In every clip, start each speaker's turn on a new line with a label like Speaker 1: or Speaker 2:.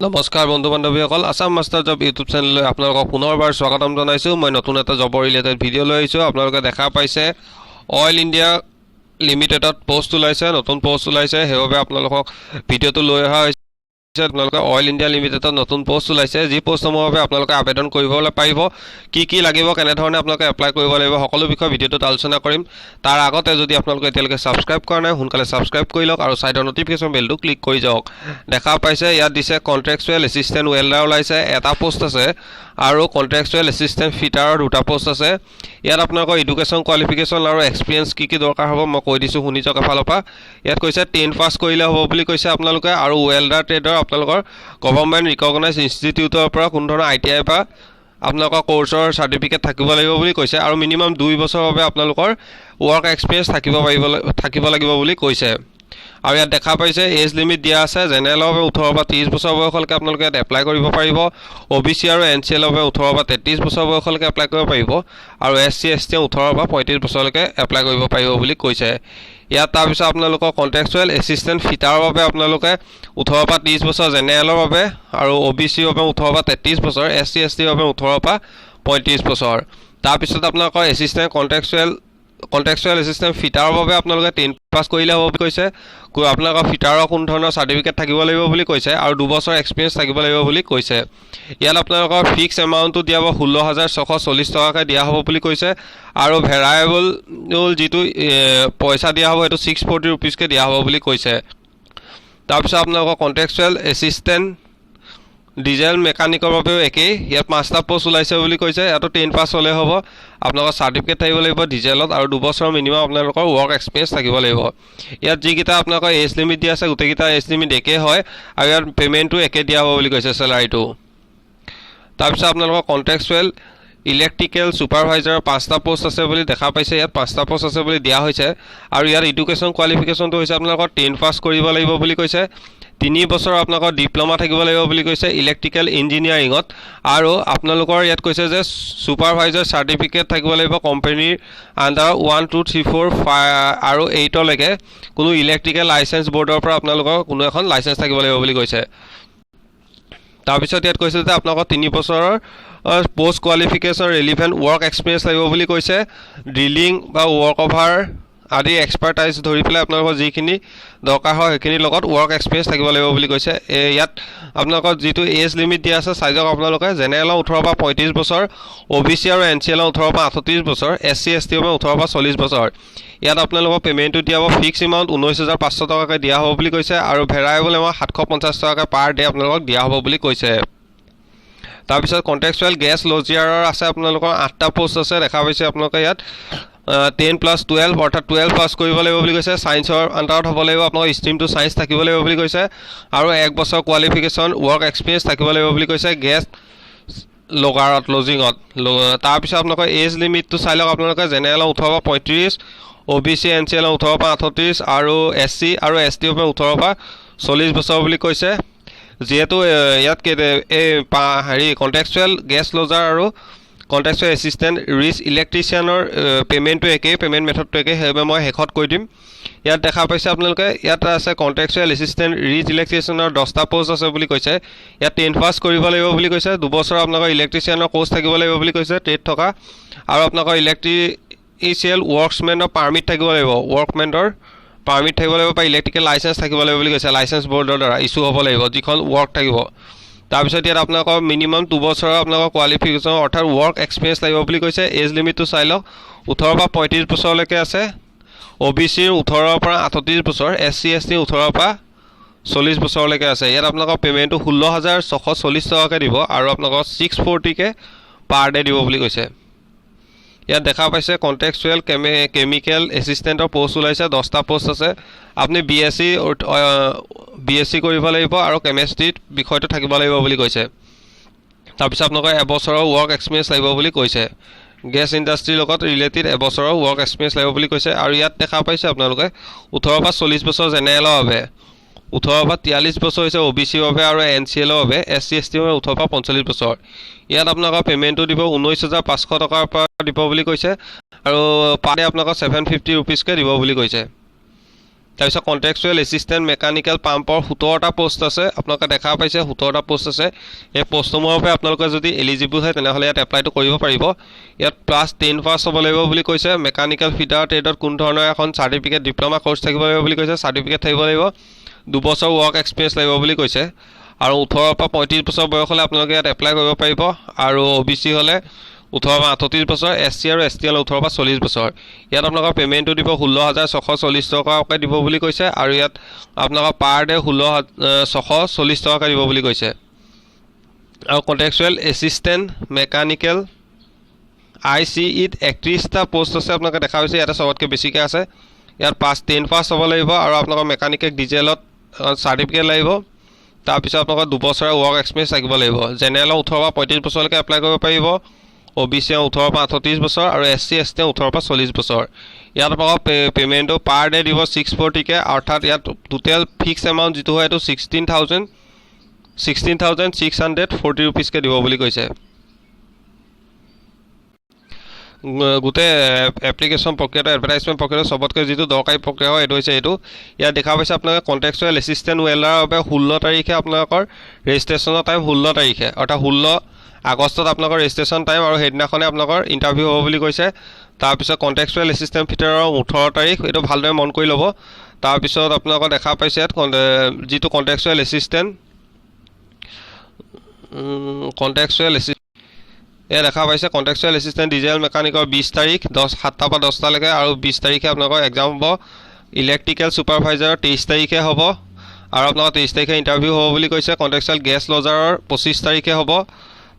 Speaker 1: নমস্কাৰ বন্ধু বান্ধৱীসকল Assam master job YouTube চেনেললৈ আপোনালোকক পুনৰবাৰ স্বাগতম জনাইছোঁ। মই নতুন এটা জবৰ ৰিলেটেড ভিডিঅ' লৈ আহিছোঁ। আপোনালোকে দেখা পাইছে অইল ইণ্ডিয়া লিমিটেডত পোষ্ট ওলাইছে, নতুন পোষ্ট ওলাইছে, সেইবাবে আপোনালোকক ভিডিঅ'টো লৈ অহা হৈছে। আপোনালোকে অইল ইণ্ডিয়া লিমিটেডত নতুন পোষ্ট ওলাইছে, যি পোষ্টসমূহৰ বাবে আপোনালোকে আবেদন কৰিবলৈ পাৰিব, কি লাগিব, কেনেধৰণে আপোনালোকে এপ্লাই কৰিব লাগিব, সকলো বিষয়ে ভিডিঅ'টোত আলোচনা কৰিম। তাৰ আগতে যদি আপোনালোকে এতিয়ালৈকে ছাবস্ক্ৰাইব কৰা নাই, সোনকালে ছাবস্ক্ৰাইব কৰি লওক আৰু ছাইডৰ নটিফিকেশ্যন বেলটো ক্লিক কৰি যাওক। দেখা পাইছে ইয়াত দিছে কণ্ট্ৰেকচুৱেল এছিষ্টেণ্ট ৱেল্ডাৰ ওলাইছে, এটা পোষ্ট আছে, আৰু কণ্ট্ৰেকচুৱেল এছিষ্টেণ্ট ফিটাৰৰ দুটা পোষ্ট আছে। ইয়াত আপোনালোকৰ এডুকেশ্যন কোৱালিফিকেশ্যন আৰু এক্সপিৰিয়েঞ্চ কি দৰকাৰ হ'ব মই কৈ দিছোঁ, শুনি যাওক এফালৰ পৰা। ইয়াত কৈছে 10 পাছ কৰিলে হ'ব বুলি কৈছে আপোনালোকে, আৰু ৱেল্ডাৰ ট্ৰেডৰ আপোনালোকৰ গভৰ্ণমেণ্ট ৰিকগনাইজ ইনষ্টিটিউটৰ পৰা কোনো ধৰণৰ ITI বা আপোনালোকৰ কোৰ্চৰ চাৰ্টিফিকেট থাকিব লাগিব বুলি কৈছে, আৰু মিনিমাম 2 বছৰৰ বাবে আপোনালোকৰ ৱৰ্ক এক্সপিৰিয়েঞ্চ থাকিব লাগিব বুলি কৈছে। আৰু ইয়াত দেখা পাইছে এজ লিমিট দিয়া আছে, জেনেৰেলৰ বাবে 18 পৰা 30 বছৰ বয়সলৈকে আপোনালোকে ইয়াত এপ্লাই কৰিব পাৰিব, OBC আৰু NCL বাবে 18 পৰা 33 বছৰ বয়সলৈকে এপ্লাই কৰিব পাৰিব, আৰু SC ST 18 পৰা 35 বছৰলৈকে এপ্লাই কৰিব পাৰিব বুলি কৈছে। ইয়াত তাৰপিছত আপোনালোকৰ কণ্ট্ৰেকচুৱেল এছিষ্টেণ্ট ফিটাৰৰ বাবে আপোনালোকে 18 পৰা 30 বছৰ, জেনেৰেলৰ বাবে আৰু OBC বাবে 18 পৰা 33 বছৰ, SC ST বাবে 18 পৰা 35 বছৰ। তাৰপিছত আপোনালোকৰ এছিষ্টেণ্ট কণ্ট্ৰেকচুৱেল এছিষ্টেণ্ট ফিটাৰৰ বাবে আপোনালোকে 10 পাছ কৰিলে হ'ব বুলি কৈছে। আপোনালোকৰ ফিটাৰৰ কোনো ধৰণৰ চাৰ্টিফিকেট থাকিব লাগিব বুলি কৈছে, আৰু 2 বছৰ এক্সপিৰিয়েঞ্চ থাকিব লাগিব বুলি কৈছে। ইয়াত আপোনালোকৰ ফিক্স এমাউণ্টটো দিয়া হ'ব 16,640 টকাকৈ দিয়া হ'ব বুলি কৈছে, আৰু ভেৰাইবল যিটো পইচা দিয়া হ'ব সেইটো 640 ৰুপিজকৈ দিয়া হ'ব বুলি কৈছে। তাৰপিছত আপোনালোকৰ কণ্ট্ৰেকচুৱেল এছিষ্টেণ্ট ডিজেল মেকানিকৰ বাবেও একেই, ইয়াত 5টা পোষ্ট ওলাইছে বুলি কৈছে। ইয়াতো 10 পাছ হ'লে হ'ব, আপোনালোকৰ চাৰ্টিফিকেট থাকিব লাগিব ডিজেলত, আৰু 2 বছৰ মিনিমাম আপোনালোকৰ ৱৰ্ক এক্সপিৰিয়েঞ্চ থাকিব লাগিব। ইয়াত যিকেইটা আপোনালোকৰ এজ লিমিট দিয়া আছে গোটেইকেইটা এজ লিমিট একেই হয়, আৰু ইয়াত পে'মেণ্টটো একে দিয়া হ'ব বুলি কৈছে, চেলাৰীটো। তাৰপিছত আপোনালোকৰ কণ্ট্ৰেকচুৱেল ইলেক্ট্ৰিকেল ছুপাৰভাইজাৰৰ 5টা পোষ্ট আছে বুলি দেখা পাইছে, ইয়াত 5টা পোষ্ট আছে বুলি দিয়া হৈছে, আৰু ইয়াত এডুকেশ্যন কোৱালিফিকেশ্যনটো হৈছে আপোনালোকৰ 10 পাছ কৰিব লাগিব বুলি কৈছে, 3 বছৰ আপোনালোকৰ ডিপ্ল'মা থাকিব লাগিব বুলি কৈছে ইলেক্ট্ৰিকেল ইঞ্জিনিয়াৰিঙত, আৰু আপোনালোকৰ ইয়াত কৈছে যে ছুপাৰভাইজাৰ চাৰ্টিফিকেট থাকিব লাগিব কোম্পানীৰ আণ্ডাৰ 1, 2, 3, 4, 5 আৰু 8লৈকে কোনো ইলেক্ট্ৰিকেল লাইচেঞ্চ বৰ্ডৰ পৰা আপোনালোকৰ কোনো এখন লাইচেঞ্চ থাকিব লাগিব বুলি কৈছে। তাৰপিছত ইয়াত কৈছে যে আপোনালোকৰ 3 বছৰৰ post qualification relevant work experience লাগিব বুলি কৈছে, ড্ৰিলিং বা ৱৰ্ক অভাৰ আদি এক্সপাৰ্টাইজ ধৰি পেলাই আপোনালোকৰ যিখিনি দৰকাৰ হয় সেইখিনিৰ লগত ৱৰ্ক এক্সপিৰিয়েঞ্চ থাকিব লাগিব বুলি কৈছে। ইয়াত আপোনালোকৰ যিটো এজ লিমিট দিয়া আছে চাইজক আপোনালোকে জেনেৰেলৰ 18 পৰা 35 বছৰ, OBC আৰু NCL 18 পৰা 38 বছৰ, SC ST 18 পৰা 40 বছৰ। ইয়াত আপোনালোকৰ পে'মেণ্টটো দিয়া হ'ব ফিক্স এমাউণ্ট 19,500 টকাকৈ দিয়া হ'ব বুলি কৈছে, আৰু ভেৰাইবল এমাউণ্ট 750 টকাকৈ পাৰ ডে আপোনালোকক দিয়া হ'ব বুলি কৈছে। তাৰপিছত কণ্ট্ৰেকচুৱেল গেছ লজিয়াৰৰ আছে আপোনালোকৰ 8টা পোষ্ট আছে, দেখা পাইছে আপোনালোকে ইয়াত 10 + 12 অৰ্থাৎ 12 পাছ কৰিব লাগিব বুলি কৈছে, ছায়েন্সৰ আণ্ডাৰত হ'ব লাগিব, আপোনালোকৰ ষ্ট্ৰীমটো ছায়েন্স থাকিব লাগিব বুলি কৈছে, আৰু 1 বছৰ কোৱালিফিকেশ্যন ৱৰ্ক এক্সপিৰিয়েঞ্চ থাকিব লাগিব বুলি কৈছে গেছ লজিঙত। তাৰপিছত আপোনালোকৰ এজ লিমিটটো চাই লওক আপোনালোকে, জেনেৰেলৰ 18 পৰা 35, OBC NCL 18 পৰা 38, আৰু SC আৰু ST 18 পৰা 40 বছৰ বুলি কৈছে। যিহেতু ইয়াত কণ্ট্ৰেকচুৱেল গেছ লজাৰ আৰু কণ্ট্ৰেকচুৱেল এছিষ্টেণ্ট ৰিচ ইলেক্ট্ৰিচিয়ানৰ পে'মেণ্টটো একেই, পে'মেণ্ট মেথডটো একেই, সেইবাবে মই শেষত কৈ দিম। ইয়াত দেখা পাইছে আপোনালোকে, ইয়াত আছে কণ্ট্ৰেকচুৱেল এছিষ্টেণ্ট ৰিচ ইলেক্ট্ৰিচিয়ানৰ 10টা পোষ্ট আছে বুলি কৈছে, ইয়াত 10 পাছ কৰিব লাগিব বুলি কৈছে, 2 বছৰ আপোনালোকৰ ইলেক্ট্ৰিচিয়ানৰ কোৰ্চ থাকিব লাগিব বুলি কৈছে, ট্ৰেড থকা, আৰু আপোনালোকৰ ইলেক্ট্ৰিচিয়েল ৱৰ্কছমেনৰ পাৰ্মিট থাকিব লাগিব, ৱৰ্কমেণ্টৰ পাৰ্মিট থাকিব লাগিব, বা ইলেক্ট্ৰিকেল লাইচেঞ্চ থাকিব লাগিব বুলি কৈছে, লাইচেঞ্চ বৰ্ডৰ দ্বাৰা ইছ্যু হ'ব লাগিব, যিখন ৱৰ্ক থাকিব। তাৰপিছত ইয়াত আপোনালোকৰ মিনিমাম 2 বছৰৰ আপোনালোকৰ কোৱালিফিকেশ্যন অৰ্থাৎ ৱৰ্ক এক্সপিৰিয়েঞ্চ লাগিব বুলি কৈছে। এজ লিমিটটো চাই লওক, 18 পৰা 35 বছৰলৈকে আছে, OBCৰ 18 পৰা 38 বছৰ, SC ST 18 পৰা 40 বছৰলৈকে আছে। ইয়াত আপোনালোকৰ পে'মেণ্টটো 16,640 টকাকৈ দিব, আৰু আপোনালোকৰ 640কৈ পাৰ ডে দিব বুলি কৈছে। ইয়াত দেখা পাইছে কণ্ট্ৰেকচুৱেল কেমিকেল এছিষ্টেণ্টৰ পোষ্ট ওলাইছে, 10টা পোষ্ট আছে, আপুনি BSc কৰিব লাগিব, আৰু কেমেষ্ট্ৰিত বিষয়টো থাকিব লাগিব বুলি কৈছে। তাৰপিছত আপোনালোকৰ 1 বছৰৰ ৱৰ্ক এক্সপিৰিয়েঞ্চ লাগিব বুলি কৈছে, গেছ ইণ্ডাষ্ট্ৰীৰ লগত ৰিলেটেড 1 বছৰৰ ৱৰ্ক এক্সপিৰিয়েঞ্চ লাগিব বুলি কৈছে। আৰু ইয়াত দেখা পাইছে আপোনালোকে 18 পৰা 40 বছৰ জেনেৰেলৰ বাবে, 18 পৰা 43 বছৰ হৈছে OBC বাবে, আৰু NCLৰ বাবে, SC ST 18 পৰা 45 বছৰ। ইয়াত আপোনালোকৰ পে'মেণ্টটো দিব 19,500 টকাৰ পৰা দিব বুলি কৈছে, আৰু পাৰ ডে আপোনালোকৰ 750 ৰুপিজকৈ দিব বুলি কৈছে। তাৰপিছত কণ্ট্ৰেকচুৱেল এছিষ্টেণ্ট মেকানিকেল পাম্পৰ 17টা পোষ্ট আছে আপোনালোকে দেখা পাইছে 17টা পোষ্ট আছে এই পোষ্টসমূহৰ বাবে আপোনালোকে যদি এলিজিবল হয় তেনেহ'লে ইয়াত এপ্লাইটো কৰিব পাৰিব ইয়াত প্লাছ 10 পাছ হ'ব লাগিব বুলি কৈছে মেকানিকেল ফিটাৰ ট্ৰেডত কোন ধৰণৰ এখন চাৰ্টিফিকেট ডিপ্ল'মা কোৰ্চ থাকিব লাগিব বুলি কৈছে চাৰ্টিফিকেট থাকিব লাগিব 2 বছৰ ৱৰ্ক এক্সপিৰিয়েঞ্চ লাগিব বুলি কৈছে আৰু 18 পৰা 35 বছৰ বয়স হ'লে আপোনালোকে ইয়াত এপ্লাই কৰিব পাৰিব আৰু OBC হ'লে 18 পৰা 38 বছৰ SC আৰু ST হ'লে 18 পৰা 40 বছৰ ইয়াত আপোনালোকৰ পে'মেণ্টটো দিব 16,640 টকাকৈ দিব বুলি কৈছে আৰু ইয়াত আপোনালোকৰ পাৰ ডে 16,640 টকাকৈ দিব বুলি কৈছে আৰু কণ্ট্ৰেকচুৱেল এছিষ্টেণ্ট মেকানিকেল ICEত 31টা পোষ্ট আছে আপোনালোকে দেখা পাইছে ইয়াতে চবতকৈ বেছিকৈ আছে ইয়াত 10 পাছ হ'ব লাগিব আৰু আপোনালোকৰ মেকানিকেল ডিজেলত চাৰ্টিফিকেট লাগিব তাৰপিছত আপোনালোকৰ 2 বছৰৰ ৱৰ্ক এক্সপিৰিয়েঞ্চ থাকিব লাগিব জেনেৰেলৰ 18 পৰা 35 বছৰলৈকে এপ্লাই কৰিব পাৰিব OBC 18 পৰা 38 বছৰ আৰু SC ST 18 পৰা 40 বছৰ ইয়াত আপোনালোকৰ পে'মেণ্টটো পাৰ ডে দিব 640কৈ অৰ্থাৎ ইয়াত টোটেল ফিক্স এমাউণ্ট যিটো হয় এইটো 16,640 ৰুপিজকৈ দিব বুলি কৈছে গোটেই এপ্লিকেশ্যন প্ৰক্ৰিয়াটো এডভাৰটাইজমেণ্ট প্ৰক্ৰিয়াটো চবতকৈ যিটো দৰকাৰী প্ৰক্ৰিয়া হয় এইটো হৈছে এইটো ইয়াত দেখা পাইছে আপোনালোকে কণ্ট্ৰেকচুৱেল এছিষ্টেণ্ট ৱেল্ডাৰৰ বাবে 16 তাৰিখে আপোনালোকৰ ৰেজিষ্ট্ৰেশ্যনৰ টাইম 16 তাৰিখে অৰ্থাৎ 16 আগষ্টত আপোনালোকৰ ৰেজিষ্ট্ৰেশ্যন টাইম আৰু সেইদিনাখনে আপোনালোকৰ ইণ্টাৰভিউ হ'ব বুলি কৈছে তাৰপিছত কণ্ট্ৰেকচুৱেল এছিষ্টেণ্ট ফিটাৰৰ 18 তাৰিখ এইটো ভালদৰে মন কৰি ল'ব তাৰপিছত আপোনালোকৰ দেখা পাইছে ইয়াত যিটো কণ্ট্ৰেকচুৱেল এছিষ্টেণ্ট এয়া দেখা পাইছে কণ্ট্ৰেকচুৱেল এছিষ্টেণ্ট ডিজেল মেকানিকৰ 20 তাৰিখ 7টা পৰা 10টালৈকে আৰু 20 তাৰিখে আপোনালোকৰ এক্সাম হ'ব ইলেক্ট্ৰিকেল ছুপাৰভাইজাৰৰ 23 তাৰিখে হ'ব আৰু আপোনালোকৰ 23 তাৰিখে ইণ্টাৰভিউ হ'ব বুলি কৈছে কণ্ট্ৰেকচুৱেল গেছ লজাৰৰ 25 তাৰিখে হ'ব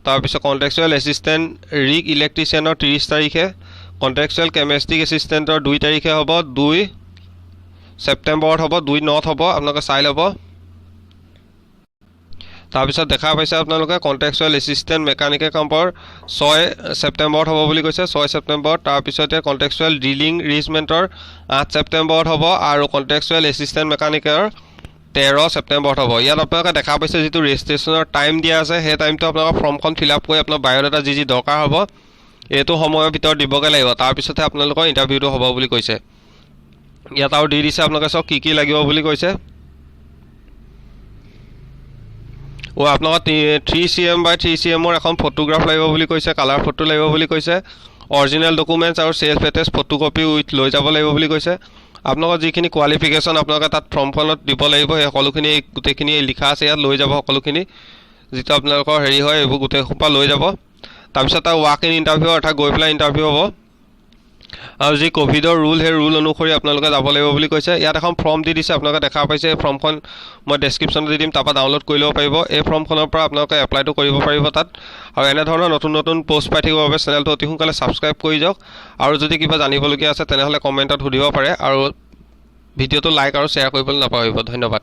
Speaker 1: তাৰপিছত কণ্ট্ৰেকচুৱেল এছিষ্টেণ্ট ৰিগ ইলেক্ট্ৰিচিয়ানৰ 30 তাৰিখে কণ্ট্ৰেকচুৱেল কেমেষ্টিক এছিষ্টেণ্টৰ 2 তাৰিখে হ'ব 2 ছেপ্টেম্বৰত হ'ব 2/9 হ'ব আপোনালোকে চাই ল'ব তাৰপিছত দেখা পাইছে আপোনালোকে কণ্ট্ৰেকচুৱেল এছিষ্টেণ্ট মেকানিকেল কামৰ 6 ছেপ্টেম্বৰত হ'ব বুলি কৈছে 6 ছেপ্টেম্বৰত তাৰপিছতে কণ্ট্ৰেকচুৱেল ড্ৰিলিং ৰিজমেণ্টৰ 8 ছেপ্টেম্বৰত হ'ব আৰু কণ্ট্ৰেকচুৱেল এছিষ্টেণ্ট মেকানিকেলৰ 13 ছেপ্টেম্বৰত হ'ব ইয়াত আপোনালোকে দেখা পাইছে যিটো ৰেজিষ্ট্ৰেশ্যনৰ টাইম দিয়া আছে সেই টাইমটো আপোনালোকৰ ফৰ্মখন ফিল আপ কৰি আপোনাৰ বায়'ডাটা যি দৰকাৰ হ'ব এইটো সময়ৰ ভিতৰত দিবগৈ লাগিব তাৰপিছতহে আপোনালোকৰ ইণ্টাৰভিউটো হ'ব বুলি কৈছে ইয়াত আৰু দি দিছে আপোনালোকে চাওক কি লাগিব বুলি কৈছে আপোনালোকৰ 3 cm by 3 cmৰ এখন ফটোগ্ৰাফ লাগিব বুলি কৈছে কালাৰ ফটো লাগিব বুলি কৈছে অৰিজিনেল ডকুমেণ্টছ আৰু চেল্ফ এটেষ্ট ফটোকপি উইথ লৈ যাব লাগিব বুলি কৈছে আপোনালোকৰ যিখিনি কোৱালিফিকেশ্যন আপোনালোকে তাত ফৰ্মখনত দিব লাগিব সেই সকলোখিনি গোটেইখিনি লিখা আছে ইয়াত লৈ যাব সকলোখিনি যিটো আপোনালোকৰ হেৰি হয় এইবোৰ গোটেই সোপা লৈ যাব তাৰপিছত তাৰ ৱাক ইন ইণ্টাৰভিউ অৰ্থাৎ গৈ পেলাই ইণ্টাৰভিউ হ'ব আৰু যি ক'ভিডৰ ৰুল সেই ৰুল অনুসৰি আপোনালোকে যাব লাগিব বুলি কৈছে ইয়াত এখন ফৰ্ম দি দিছে আপোনালোকে দেখা পাইছে এই ফৰ্মখন মই ডেছক্ৰিপশ্যনত দি দিম তাৰপৰা ডাউনলোড কৰি ল'ব পাৰিব এই ফৰ্মখনৰ পৰা আপোনালোকে এপ্লাইটো কৰিব পাৰিব তাত আৰু এনেধৰণৰ নতুন পষ্ট পাই থাকিবৰ বাবে চেনেলটো অতি সোনকালে ছাবস্ক্ৰাইব কৰি যাওক আৰু যদি কিবা জানিবলগীয়া আছে তেনেহ'লে কমেণ্টত সুধিব পাৰে আৰু ভিডিঅ'টো লাইক আৰু শ্বেয়াৰ কৰিবলৈ নাপাহৰিব ধন্যবাদ